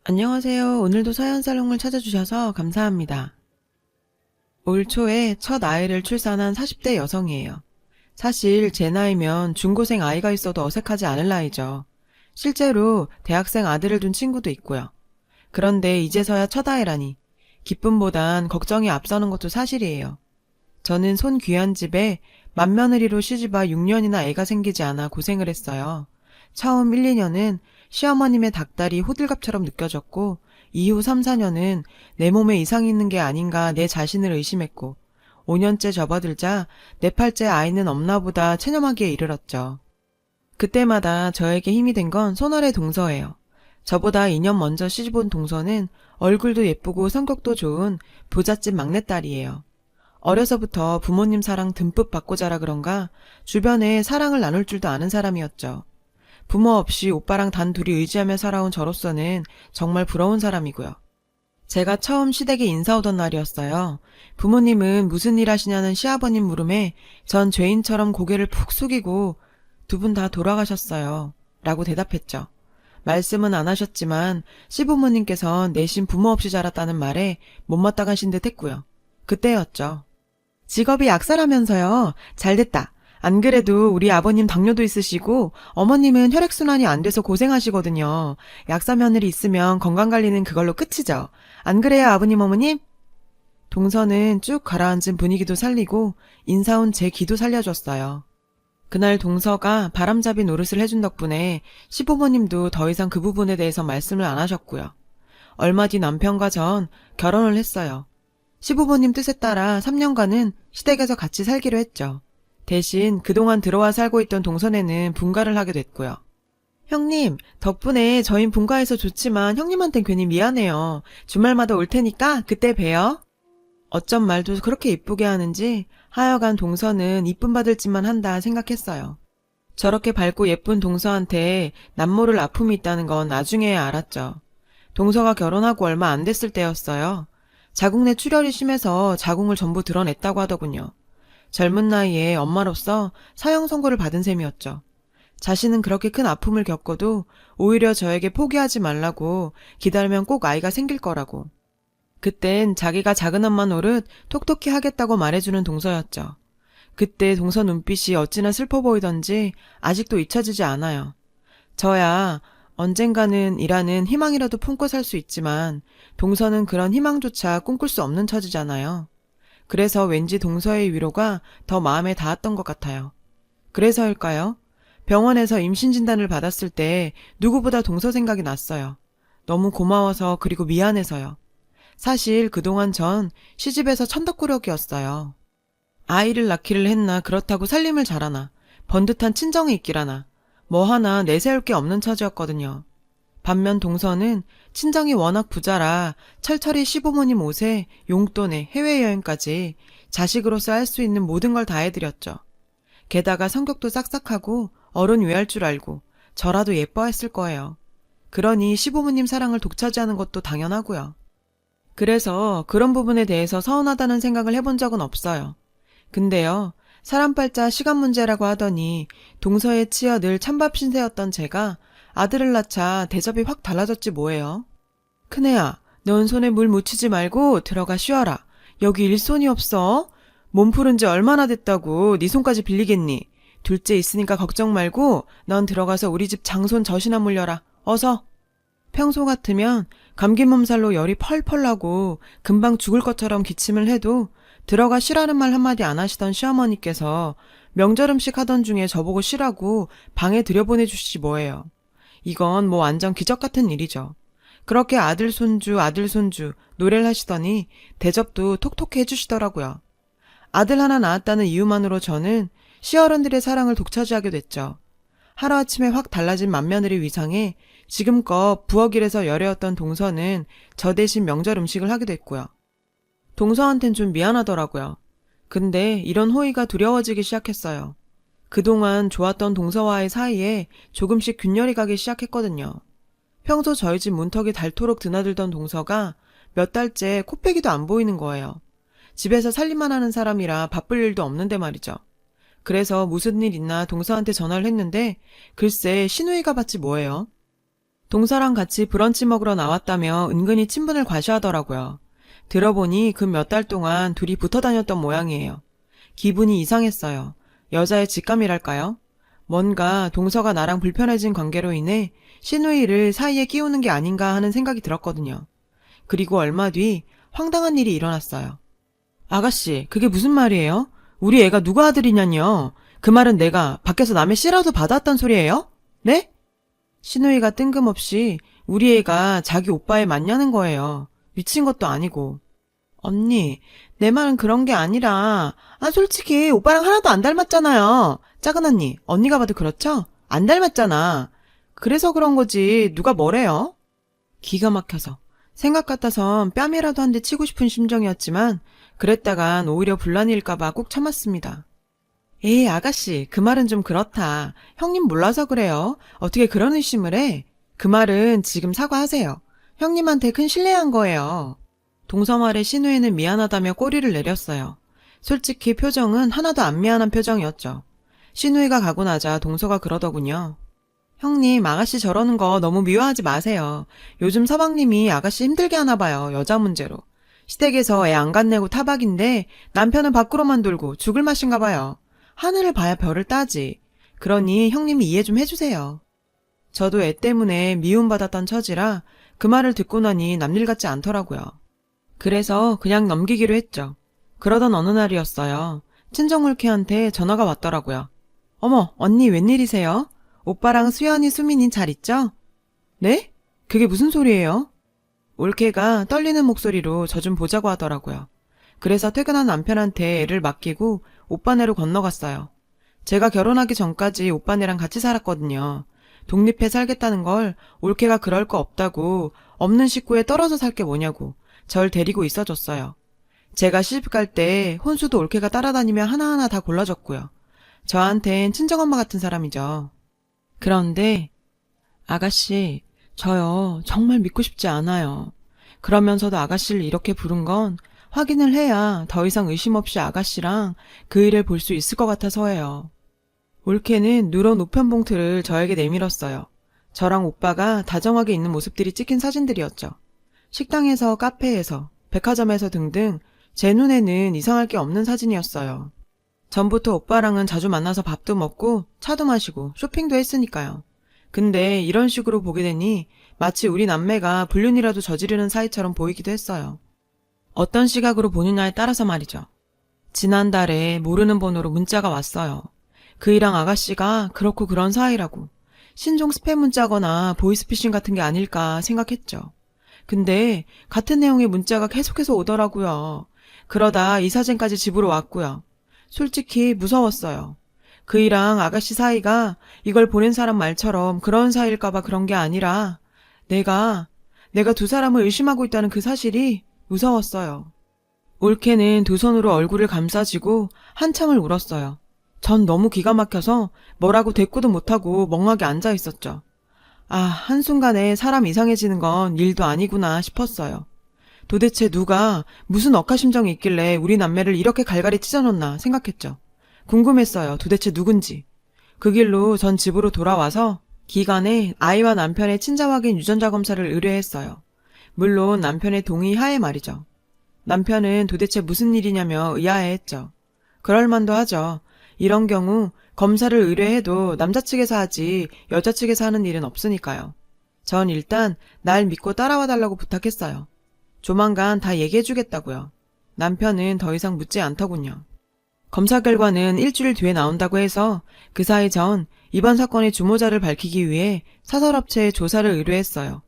안녕하세요. 오늘도 서연살롱을 찾아주셔서 감사합니다. 올 초에 첫 아이를 출산한 40대 여성이에요. 사실 제 나이면 중고생 아이가 있어도 어색하지 않을 나이죠. 실제로 대학생 아들을 둔 친구도 있고요. 그런데 이제서야 첫 아이라니 기쁨보단 걱정이 앞서는 것도 사실이에요. 저는 손 귀한 집에 맏며느리로 시집와 6년이나 애가 생기지 않아 고생을 했어요. 처음 1, 2년은 시어머님의 닭다리 호들갑처럼 느껴졌고 이후 3, 4년은 내 몸에 이상이 있는 게 아닌가 내 자신을 의심했고 5년째 접어들자 네 팔째 아이는 없나 보다 체념하기에 이르렀죠. 그때마다 저에게 힘이 된 건 손아래 동서예요. 저보다 2년 먼저 시집온 동서는 얼굴도 예쁘고 성격도 좋은 부잣집 막내딸이에요. 어려서부터 부모님 사랑 듬뿍 받고 자라 그런가 주변에 사랑을 나눌 줄도 아는 사람이었죠. 부모 없이 오빠랑 단 둘이 의지하며 살아온 저로서는 정말 부러운 사람이고요. 제가 처음 시댁에 인사 오던 날이었어요. 부모님은 무슨 일 하시냐는 시아버님 물음에 전 죄인처럼 고개를 푹 숙이고 두 분 다 돌아가셨어요. 라고 대답했죠. 말씀은 안 하셨지만 시부모님께서 내심 부모 없이 자랐다는 말에 못마땅 하신 듯 했고요. 그때였죠. 직업이 약사라면서요. 잘됐다. 안 그래도 우리 아버님 당뇨도 있으시고 어머님은 혈액순환이 안 돼서 고생하시거든요. 약사 며느리 있으면 건강관리는 그걸로 끝이죠. 안 그래요, 아버님 어머님? 동서는 쭉 가라앉은 분위기도 살리고 인사온 제 기도 살려줬어요. 그날 동서가 바람잡이 노릇을 해준 덕분에 시부모님도 더 이상 그 부분에 대해서 말씀을 안 하셨고요. 얼마 뒤 남편과 전 결혼을 했어요. 시부모님 뜻에 따라 3년간은 시댁에서 같이 살기로 했죠. 대신 그동안 들어와 살고 있던 동선에는 분가를 하게 됐고요. 형님, 덕분에 저흰 분가해서 좋지만 형님한텐 괜히 미안해요. 주말마다 올 테니까 그때 봬요. 어쩜 말도 그렇게 이쁘게 하는지 하여간 동서는 이쁨 받을 짓만 한다 생각했어요. 저렇게 밝고 예쁜 동서한테 남모를 아픔이 있다는 건 나중에야 알았죠. 동서가 결혼하고 얼마 안 됐을 때였어요. 자궁내 출혈이 심해서 자궁을 전부 드러냈다고 하더군요. 젊은 나이에 엄마로서 사형 선고를 받은 셈이었죠. 자신은 그렇게 큰 아픔을 겪어도 오히려 저에게 포기하지 말라고 기다리면 꼭 아이가 생길 거라고. 그땐 자기가 작은 엄마 노릇 톡톡히 하겠다고 말해주는 동서였죠. 그때 동서 눈빛이 어찌나 슬퍼 보이던지 아직도 잊혀지지 않아요. 저야 언젠가는 이라는 희망이라도 품고 살 수 있지만 동서는 그런 희망조차 꿈꿀 수 없는 처지잖아요. 그래서 왠지 동서의 위로가 더 마음에 닿았던 것 같아요. 그래서일까요? 병원에서 임신 진단을 받았을 때 누구보다 동서 생각이 났어요. 너무 고마워서 그리고 미안해서요. 사실 그동안 전 시집에서 천덕꾸러기였어요. 아이를 낳기를 했나 그렇다고 살림을 잘하나 번듯한 친정에 있기라나 뭐 하나 내세울 게 없는 처지였거든요. 반면 동서는 친정이 워낙 부자라 철철이 시부모님 옷에 용돈에 해외여행까지 자식으로서 할 수 있는 모든 걸 다 해드렸죠. 게다가 성격도 싹싹하고 어른 외할 줄 알고 저라도 예뻐했을 거예요. 그러니 시부모님 사랑을 독차지하는 것도 당연하고요. 그래서 그런 부분에 대해서 서운하다는 생각을 해본 적은 없어요. 근데요, 사람 팔자 시간 문제라고 하더니 동서에 치여 늘 찬밥 신세였던 제가 아들을 낳자 대접이 확 달라졌지 뭐예요. 큰애야, 넌 손에 물 묻히지 말고 들어가 쉬어라. 여기 일손이 없어. 몸 푸른 지 얼마나 됐다고 네 손까지 빌리겠니. 둘째 있으니까 걱정 말고 넌 들어가서 우리 집 장손 젖이나 물려라. 어서. 평소 같으면 감기 몸살로 열이 펄펄 나고 금방 죽을 것처럼 기침을 해도 들어가 쉬라는 말 한마디 안 하시던 시어머니께서 명절 음식 하던 중에 저보고 쉬라고 방에 들여보내주시지 뭐예요. 이건 뭐 완전 기적 같은 일이죠. 그렇게 아들 손주 노래를 하시더니 대접도 톡톡히 해주시더라고요. 아들 하나 낳았다는 이유만으로 저는 시어른들의 사랑을 독차지하게 됐죠. 하루아침에 확 달라진 맏며느리 위상에 지금껏 부엌일에서 열애었던 동서는 저 대신 명절 음식을 하게 됐고요. 동서한텐 좀 미안하더라고요. 근데 이런 호의가 두려워지기 시작했어요. 그동안 좋았던 동서와의 사이에 조금씩 균열이 가기 시작했거든요. 평소 저희 집 문턱이 닳도록 드나들던 동서가 몇 달째 코빼기도 안 보이는 거예요. 집에서 살림만 하는 사람이라 바쁠 일도 없는데 말이죠. 그래서 무슨 일 있나 동서한테 전화를 했는데 글쎄 시누이가 받지 뭐예요. 동서랑 같이 브런치 먹으러 나왔다며 은근히 친분을 과시하더라고요. 들어보니 그 몇 달 동안 둘이 붙어 다녔던 모양이에요. 기분이 이상했어요. 여자의 직감이랄까요? 뭔가 동서가 나랑 불편해진 관계로 인해 신우이를 사이에 끼우는 게 아닌가 하는 생각이 들었거든요. 그리고 얼마 뒤 황당한 일이 일어났어요. 아가씨, 그게 무슨 말이에요? 우리 애가 누구 아들이냐뇨? 그 말은 내가 밖에서 남의 씨라도 받았단 소리예요? 네? 신우이가 뜬금없이 우리 애가 자기 오빠에 맞냐는 거예요. 미친 것도 아니고. 언니, 내 말은 그런 게 아니라, 솔직히 오빠랑 하나도 안 닮았잖아요. 작은 언니, 언니가 봐도 그렇죠? 안 닮았잖아. 그래서 그런 거지, 누가 뭐래요? 기가 막혀서. 생각 같아선 뺨이라도 한 대 치고 싶은 심정이었지만, 그랬다간 오히려 분란일까봐 꾹 참았습니다. 에이, 아가씨, 그 말은 좀 그렇다. 형님 몰라서 그래요. 어떻게 그런 의심을 해? 그 말은 지금 사과하세요. 형님한테 큰 실례한 거예요. 동서 말에 신우이는 미안하다며 꼬리를 내렸어요. 솔직히 표정은 하나도 안 미안한 표정이었죠. 신우이가 가고 나자 동서가 그러더군요. 형님, 아가씨 저러는 거 너무 미워하지 마세요. 요즘 서방님이 아가씨 힘들게 하나 봐요, 여자 문제로. 시댁에서 애 안 갖내고 타박인데 남편은 밖으로만 돌고 죽을 맛인가 봐요. 하늘을 봐야 별을 따지. 그러니 형님이 이해 좀 해주세요. 저도 애 때문에 미움받았던 처지라 그 말을 듣고 나니 남일 같지 않더라고요. 그래서 그냥 넘기기로 했죠. 그러던 어느 날이었어요. 친정올케한테 전화가 왔더라고요. 어머, 언니 웬일이세요? 오빠랑 수연이, 수민이 잘 있죠? 네? 그게 무슨 소리예요? 올케가 떨리는 목소리로 저 좀 보자고 하더라고요. 그래서 퇴근한 남편한테 애를 맡기고 오빠네로 건너갔어요. 제가 결혼하기 전까지 오빠네랑 같이 살았거든요. 독립해 살겠다는 걸 올케가 그럴 거 없다고, 없는 식구에 떨어져 살 게 뭐냐고 절 데리고 있어줬어요. 제가 시집갈 때 혼수도 올케가 따라다니며 하나하나 다 골라줬고요. 저한텐 친정엄마 같은 사람이죠. 그런데 아가씨, 저요 정말 믿고 싶지 않아요. 그러면서도 아가씨를 이렇게 부른 건 확인을 해야 더 이상 의심 없이 아가씨랑 그 일을 볼 수 있을 것 같아서예요. 올케는 누런 우편 봉투를 저에게 내밀었어요. 저랑 오빠가 다정하게 있는 모습들이 찍힌 사진들이었죠. 식당에서, 카페에서, 백화점에서 등등 제 눈에는 이상할 게 없는 사진이었어요. 전부터 오빠랑은 자주 만나서 밥도 먹고 차도 마시고 쇼핑도 했으니까요. 근데 이런 식으로 보게 되니 마치 우리 남매가 불륜이라도 저지르는 사이처럼 보이기도 했어요. 어떤 시각으로 보느냐에 따라서 말이죠. 지난달에 모르는 번호로 문자가 왔어요. 그이랑 아가씨가 그렇고 그런 사이라고. 신종 스팸 문자거나 보이스피싱 같은 게 아닐까 생각했죠. 근데 같은 내용의 문자가 계속해서 오더라고요. 그러다 이 사진까지 집으로 왔고요. 솔직히 무서웠어요. 그이랑 아가씨 사이가 이걸 보낸 사람 말처럼 그런 사이일까봐 그런 게 아니라 내가 두 사람을 의심하고 있다는 그 사실이 무서웠어요. 올케는 두 손으로 얼굴을 감싸쥐고 한참을 울었어요. 전 너무 기가 막혀서 뭐라고 대꾸도 못하고 멍하게 앉아 있었죠. 한순간에 사람 이상해지는 건 일도 아니구나 싶었어요. 도대체 누가 무슨 억하심정이 있길래 우리 남매를 이렇게 갈갈이 찢어놓나 생각했죠. 궁금했어요. 도대체 누군지. 그 길로 전 집으로 돌아와서 기간에 아이와 남편의 친자 확인 유전자 검사를 의뢰했어요. 물론 남편의 동의 하에 말이죠. 남편은 도대체 무슨 일이냐며 의아해했죠. 그럴 만도 하죠. 이런 경우 검사를 의뢰해도 남자 측에서 하지 여자 측에서 하는 일은 없으니까요. 전 일단 날 믿고 따라와 달라고 부탁했어요. 조만간 다 얘기해주겠다고요. 남편은 더 이상 묻지 않더군요. 검사 결과는 일주일 뒤에 나온다고 해서 그 사이 전 이번 사건의 주모자를 밝히기 위해 사설업체에 조사를 의뢰했어요.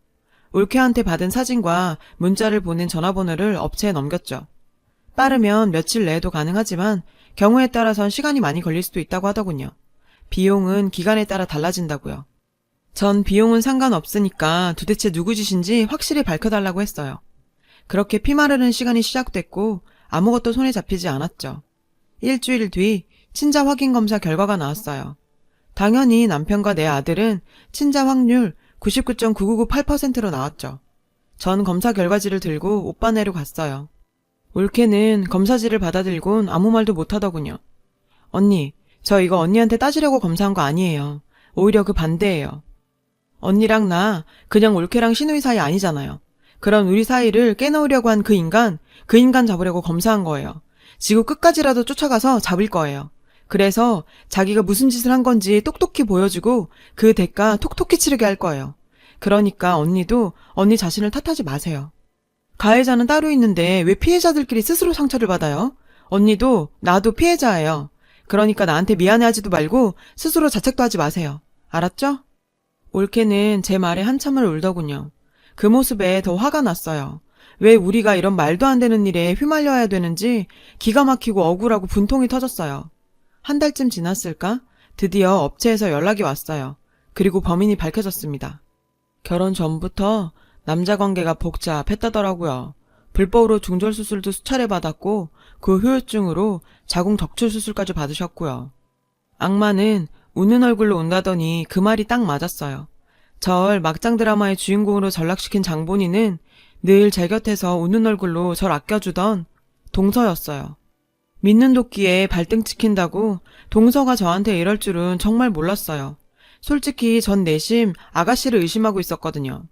올케한테 받은 사진과 문자를 보낸 전화번호를 업체에 넘겼죠. 빠르면 며칠 내에도 가능하지만 경우에 따라선 시간이 많이 걸릴 수도 있다고 하더군요. 비용은 기간에 따라 달라진다고요. 전 비용은 상관없으니까 도대체 누구 짓인지 확실히 밝혀달라고 했어요. 그렇게 피마르는 시간이 시작됐고 아무것도 손에 잡히지 않았죠. 일주일 뒤 친자 확인 검사 결과가 나왔어요. 당연히 남편과 내 아들은 친자 확률 99.9998%로 나왔죠. 전 검사 결과지를 들고 오빠네로 갔어요. 올케는 검사지를 받아들곤 아무 말도 못하더군요. 언니, 저 이거 언니한테 따지려고 검사한 거 아니에요. 오히려 그 반대예요. 언니랑 나 그냥 올케랑 신우이 사이 아니잖아요. 그런 우리 사이를 깨놓으려고 한 그 인간 잡으려고 검사한 거예요. 지구 끝까지라도 쫓아가서 잡을 거예요. 그래서 자기가 무슨 짓을 한 건지 똑똑히 보여주고 그 대가 톡톡히 치르게 할 거예요. 그러니까 언니도 언니 자신을 탓하지 마세요. 가해자는 따로 있는데 왜 피해자들끼리 스스로 상처를 받아요? 언니도 나도 피해자예요. 그러니까 나한테 미안해하지도 말고 스스로 자책도 하지 마세요. 알았죠? 올케는 제 말에 한참을 울더군요. 그 모습에 더 화가 났어요. 왜 우리가 이런 말도 안 되는 일에 휘말려야 되는지 기가 막히고 억울하고 분통이 터졌어요. 한 달쯤 지났을까? 드디어 업체에서 연락이 왔어요. 그리고 범인이 밝혀졌습니다. 결혼 전부터 남자 관계가 복잡했다더라고요. 불법으로 중절 수술도 수차례 받았고 그 후유증으로 자궁 적출 수술까지 받으셨고요. 악마는 웃는 얼굴로 온다더니 그 말이 딱 맞았어요. 절 막장 드라마의 주인공으로 전락시킨 장본인은 늘 제 곁에서 웃는 얼굴로 절 아껴주던 동서였어요. 믿는 도끼에 발등 찍힌다고 동서가 저한테 이럴 줄은 정말 몰랐어요. 솔직히 전 내심 아가씨를 의심하고 있었거든요.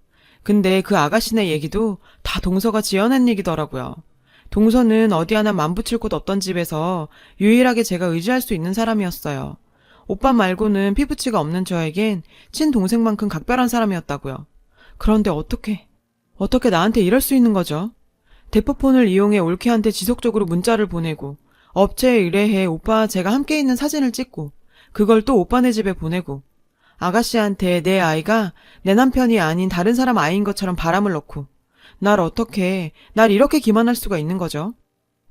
근데 그 아가씨네 얘기도 다 동서가 지어낸 얘기더라고요. 동서는 어디 하나 맘붙일 곳 없던 집에서 유일하게 제가 의지할 수 있는 사람이었어요. 오빠 말고는 피부치가 없는 저에겐 친동생만큼 각별한 사람이었다고요. 그런데 어떻게 나한테 이럴 수 있는 거죠? 대포폰을 이용해 올케한테 지속적으로 문자를 보내고 업체에 의뢰해 오빠와 제가 함께 있는 사진을 찍고 그걸 또 오빠네 집에 보내고 아가씨한테 내 아이가 내 남편이 아닌 다른 사람 아이인 것처럼 바람을 넣고 날 이렇게 기만할 수가 있는 거죠?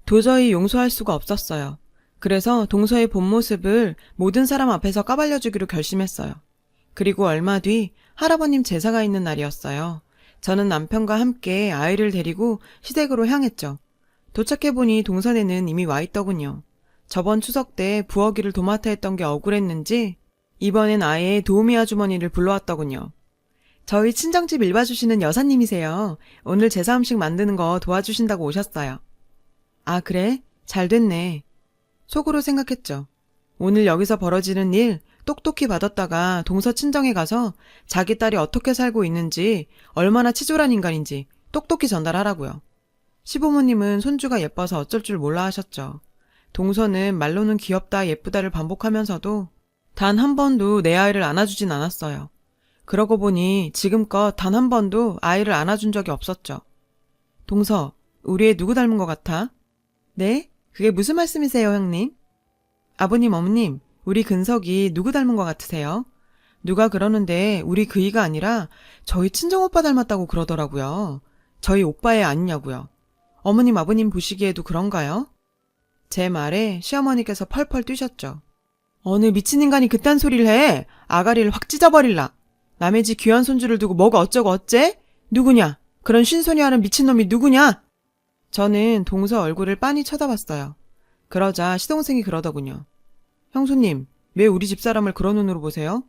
도저히 용서할 수가 없었어요. 그래서 동서의 본 모습을 모든 사람 앞에서 까발려주기로 결심했어요. 그리고 얼마 뒤 할아버님 제사가 있는 날이었어요. 저는 남편과 함께 아이를 데리고 시댁으로 향했죠. 도착해보니 동선에는 이미 와 있더군요. 저번 추석 때 부엌 일을 도맡아 했던 게 억울했는지 이번엔 아예 도우미 아주머니를 불러왔더군요. 저희 친정집 일 봐주시는 여사님이세요. 오늘 제사 음식 만드는 거 도와주신다고 오셨어요. 아, 그래? 잘 됐네. 속으로 생각했죠. 오늘 여기서 벌어지는 일 똑똑히 받았다가 동서 친정에 가서 자기 딸이 어떻게 살고 있는지 얼마나 치졸한 인간인지 똑똑히 전달하라고요. 시부모님은 손주가 예뻐서 어쩔 줄 몰라 하셨죠. 동서는 말로는 귀엽다 예쁘다를 반복하면서도 단 한 번도 내 아이를 안아주진 않았어요. 그러고 보니 지금껏 단 한 번도 아이를 안아준 적이 없었죠. 동서, 우리 애 누구 닮은 것 같아? 네? 그게 무슨 말씀이세요, 형님? 아버님, 어머님, 우리 근석이 누구 닮은 것 같으세요? 누가 그러는데 우리 그이가 아니라 저희 친정오빠 닮았다고 그러더라고요. 저희 오빠애 아니냐고요. 어머님, 아버님 보시기에도 그런가요? 제 말에 시어머니께서 펄펄 뛰셨죠. 어느 미친 인간이 그딴 소리를 해. 아가리를 확 찢어버릴라. 남의 집 귀한 손주를 두고 뭐가 어쩌고 어째? 누구냐? 그런 쉰소리 하는 미친놈이 누구냐? 저는 동서 얼굴을 빤히 쳐다봤어요. 그러자 시동생이 그러더군요. 형수님, 왜 우리 집사람을 그런 눈으로 보세요?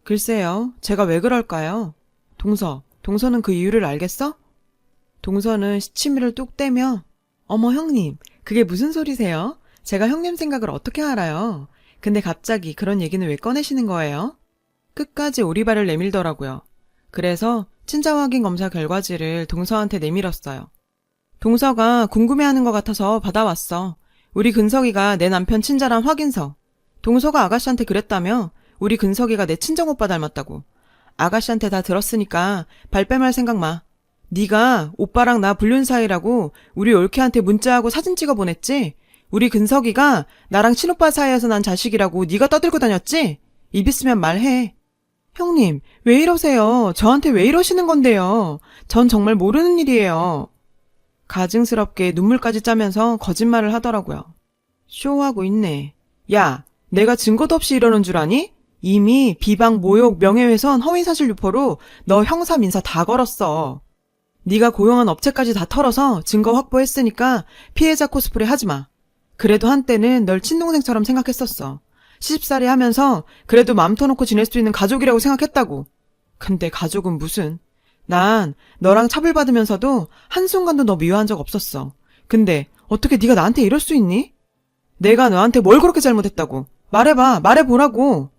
글쎄요, 제가 왜 그럴까요? 동서는 그 이유를 알겠어? 동서는 시치미를 뚝 떼며 어머 형님, 그게 무슨 소리세요? 제가 형님 생각을 어떻게 알아요? 근데 갑자기 그런 얘기는 왜 꺼내시는 거예요? 끝까지 오리발을 내밀더라고요. 그래서 친자 확인 검사 결과지를 동서한테 내밀었어요. 동서가 궁금해하는 것 같아서 받아왔어. 우리 근석이가 내 남편 친자란 확인서. 동서가 아가씨한테 그랬다며 우리 근석이가 내 친정오빠 닮았다고. 아가씨한테 다 들었으니까 발뺌할 생각 마. 네가 오빠랑 나 불륜 사이라고 우리 올케한테 문자하고 사진 찍어 보냈지? 우리 근석이가 나랑 친오빠 사이에서 난 자식이라고 네가 떠들고 다녔지? 입 있으면 말해. 형님, 왜 이러세요? 저한테 왜 이러시는 건데요? 전 정말 모르는 일이에요. 가증스럽게 눈물까지 짜면서 거짓말을 하더라고요. 쇼하고 있네. 야, 내가 증거도 없이 이러는 줄 아니? 이미 비방, 모욕, 명예훼손, 허위사실 유포로 너 형사 민사 다 걸었어. 네가 고용한 업체까지 다 털어서 증거 확보했으니까 피해자 코스프레 하지 마. 그래도 한때는 널 친동생처럼 생각했었어. 시집살이 하면서 그래도 맘 터놓고 지낼 수 있는 가족이라고 생각했다고. 근데 가족은 무슨. 난 너랑 차별받으면서도 한순간도 너 미워한 적 없었어. 근데 어떻게 네가 나한테 이럴 수 있니? 내가 너한테 뭘 그렇게 잘못했다고. 말해봐, 말해보라고.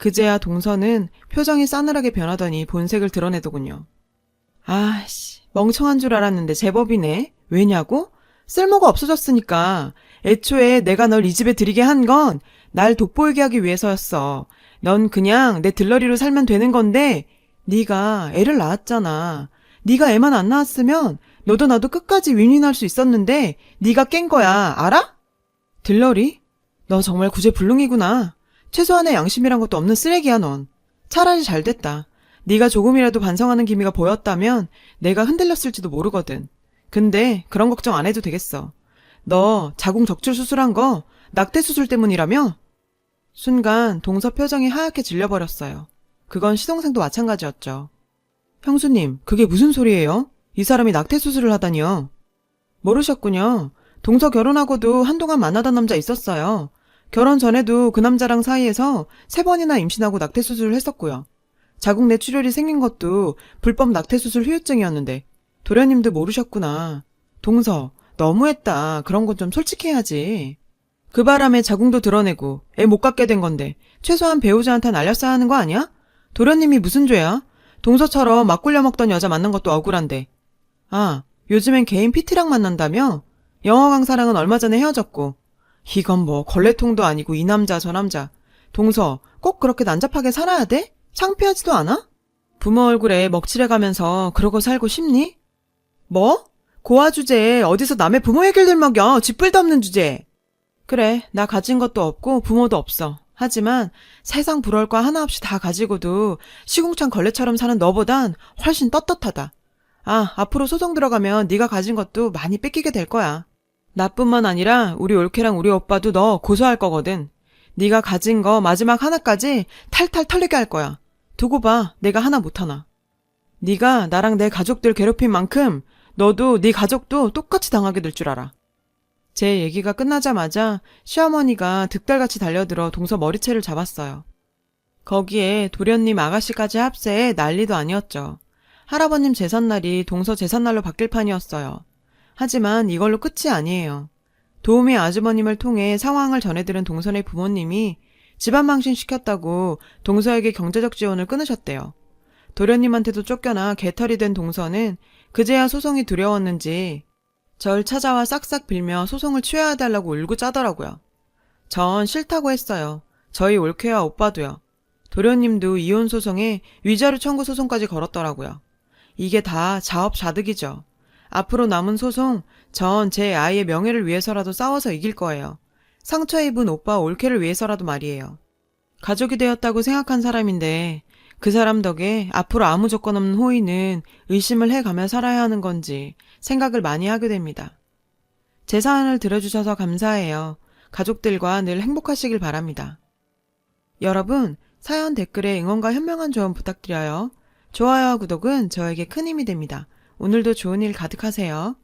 그제야 동서는 표정이 싸늘하게 변하더니 본색을 드러내더군요. 아씨, 멍청한 줄 알았는데 제법이네. 왜냐고? 쓸모가 없어졌으니까. 애초에 내가 널 이 집에 들이게 한 건 날 돋보이게 하기 위해서였어. 넌 그냥 내 들러리로 살면 되는 건데 네가 애를 낳았잖아. 네가 애만 안 낳았으면 너도 나도 끝까지 윈윈할 수 있었는데 네가 깬 거야. 알아? 들러리? 너 정말 구제불능이구나. 최소한의 양심이란 것도 없는 쓰레기야 넌. 차라리 잘 됐다. 네가 조금이라도 반성하는 기미가 보였다면 내가 흔들렸을지도 모르거든. 근데 그런 걱정 안 해도 되겠어. 너 자궁 적출 수술한 거 낙태 수술 때문이라며? 순간 동서 표정이 하얗게 질려버렸어요. 그건 시동생도 마찬가지였죠. 형수님, 그게 무슨 소리예요? 이 사람이 낙태 수술을 하다니요. 모르셨군요. 동서 결혼하고도 한동안 만나던 남자 있었어요. 결혼 전에도 그 남자랑 사이에서 3번이나 임신하고 낙태 수술을 했었고요. 자궁 뇌출혈이 생긴 것도 불법 낙태 수술 후유증이었는데 도련님도 모르셨구나. 동서, 너무했다. 그런 건 좀 솔직해야지. 그 바람에 자궁도 드러내고 애 못 갖게 된 건데 최소한 배우자한테는 알렸어야 하는 거 아니야? 도련님이 무슨 죄야? 동서처럼 막 굴려 먹던 여자 만난 것도 억울한데. 아, 요즘엔 개인 PT랑 만난다며? 영어 강사랑은 얼마 전에 헤어졌고. 이건 뭐 걸레통도 아니고 이 남자 저 남자. 동서, 꼭 그렇게 난잡하게 살아야 돼? 창피하지도 않아? 부모 얼굴에 먹칠해가면서 그러고 살고 싶니? 뭐? 고아 주제에 어디서 남의 부모 얘기를 들먹여. 쥐뿔도 없는 주제. 그래, 나 가진 것도 없고 부모도 없어. 하지만 세상 부러울 거 하나 없이 다 가지고도 시궁창 걸레처럼 사는 너보단 훨씬 떳떳하다. 아, 앞으로 소송 들어가면 네가 가진 것도 많이 뺏기게 될 거야. 나뿐만 아니라 우리 올케랑 우리 오빠도 너 고소할 거거든. 네가 가진 거 마지막 하나까지 탈탈 털리게 할 거야. 두고 봐, 내가 하나 못하나. 네가 나랑 내 가족들 괴롭힌 만큼 너도 네 가족도 똑같이 당하게 될 줄 알아. 제 얘기가 끝나자마자 시어머니가 득달같이 달려들어 동서 머리채를 잡았어요. 거기에 도련님 아가씨까지 합세해 난리도 아니었죠. 할아버님 제삿날이 동서 제삿날로 바뀔 판이었어요. 하지만 이걸로 끝이 아니에요. 도우미 아주버님을 통해 상황을 전해들은 동선의 부모님이 집안 망신시켰다고 동서에게 경제적 지원을 끊으셨대요. 도련님한테도 쫓겨나 개털이 된 동서는 그제야 소송이 두려웠는지 절 찾아와 싹싹 빌며 소송을 취하해달라고 울고 짜더라고요. 전 싫다고 했어요. 저희 올케와 오빠도요. 도련님도 이혼 소송에 위자료 청구 소송까지 걸었더라고요. 이게 다 자업자득이죠. 앞으로 남은 소송, 전 제 아이의 명예를 위해서라도 싸워서 이길 거예요. 상처 입은 오빠 올케를 위해서라도 말이에요. 가족이 되었다고 생각한 사람인데 그 사람 덕에 앞으로 아무 조건 없는 호의는 의심을 해가며 살아야 하는 건지 생각을 많이 하게 됩니다. 제 사연을 들어주셔서 감사해요. 가족들과 늘 행복하시길 바랍니다. 여러분, 사연 댓글에 응원과 현명한 조언 부탁드려요. 좋아요와 구독은 저에게 큰 힘이 됩니다. 오늘도 좋은 일 가득하세요.